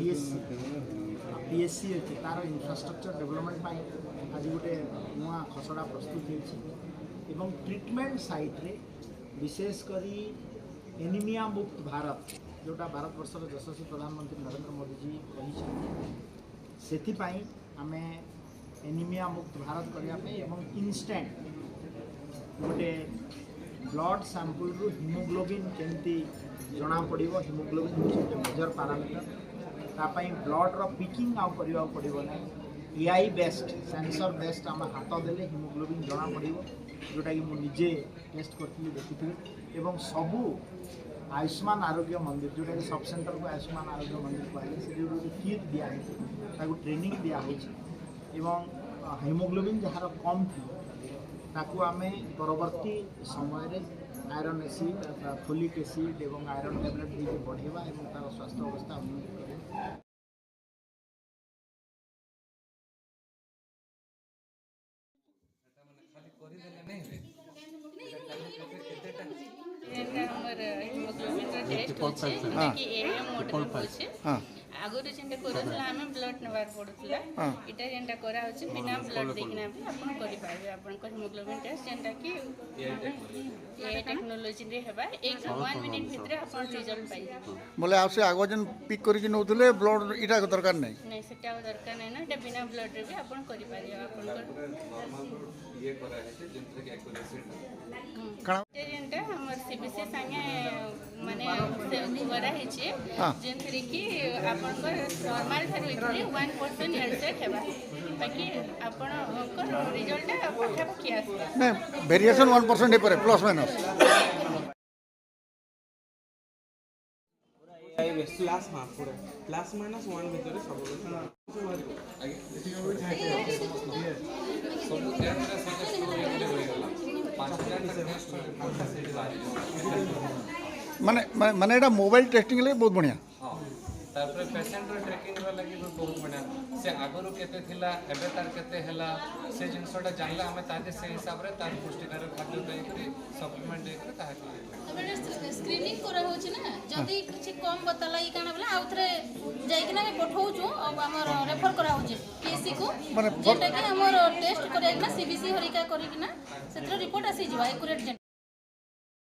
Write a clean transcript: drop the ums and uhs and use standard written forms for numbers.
CSC PSC अच्छे तार infrastructure development आज गोटे नुआ खसड़ा प्रस्तुत होती ट्रिटमेंट साइट रे विशेषकर एनीमिया मुक्त भारत जोटा भारत वर्षर यशस्वी प्रधानमंत्री नरेंद्र मोदी जी कही आम एनीमिया मुक्त भारत करने इनस्टैंट गोटे ब्लड सैंपल रु हिमोग्लोबिन केमती जना पड़ो हिमोग्लोबिन हूँ मेजर पारामीटर तापाई ब्लड रो पिकिंग आउ करने पड़ो ना एआई बेस्ट सेंसर बेस्ट आम हाथ देले हिमोग्लोबिन जना पड़ो जोटा कि मुझे टेस्ट करी देखी एवं सबू आयुष्मान आरोग्य मंदिर जोटा कि सब सेंटर को आयुष्मान आरोग्य मंदिर कहले से किट दिखाई ट्रेनिंग दिखाई हिमोग्लोबिन जार कम थी ताकू आमे परवर्ती समय रे आयरन एसिड फोलिक एसिड एवं आयरन टैबलेट दी बढ़ेवा एवं तार स्वास्थ्य अवस्था उन्नति करे। आगुरी जेनटा करूला आमे ब्लड नेबार पड़ुला इटा जेनटा करा होची बिना ब्लड देखिना भी आपण करि पाबे आपण को हिमोग्लोबिन टेस्ट जेनटा कि ए टेक्नोलॉजी रे हेबा 1 मिनिट भितरे आपण रिजल्ट पाइ बोले आपसे आगो जन पिक करि कि नउतले ब्लड इटा दरकार नै नै सेटा दरकार नै ना एटा बिना ब्लड रे भी आपण करि पारि आपण नॉर्मल ये करा है जेनटा कि एक्यूरेसी जेनटा हमर सीबीसी संगे माने से करा है छे जेनथरे कि आपण को नॉर्मल थारु इतरे 1% हेडसेट हेबा बाकी आपण को रिजल्ट पठा पकी आसे नै वेरिएशन 1% हे परे प्लस माइनस आई प्लस हां पूरा प्लस माइनस 1 भीतर सब आगे सब कैमरा से स्टोर होई गला 5000 माने माने एटा मोबाइल टेस्टिंग ले बहुत बढ़िया हां तारपर पेशेंट रो ट्रैकिंग रो लागि बहुत बढ़िया से आगरो केते थिला एबे तार केते हला से जिनसोटा जानला हमें ताजे से हिसाब रे तार पुष्टिकर खाद्य दे करी सप्लीमेंट दे करी ताहा स्क्रीनिंग करा होची ना जदी किछि कम बतला ई काना बला आउथरे जाई कि ना पठौ छु अब हमर रेफर करा होची पीएससी को जेटा कि हमर टेस्ट करे कि ना सीबीसी हरिका करी कि ना सेत्र रिपोर्ट आसी जबा एक्यूरेट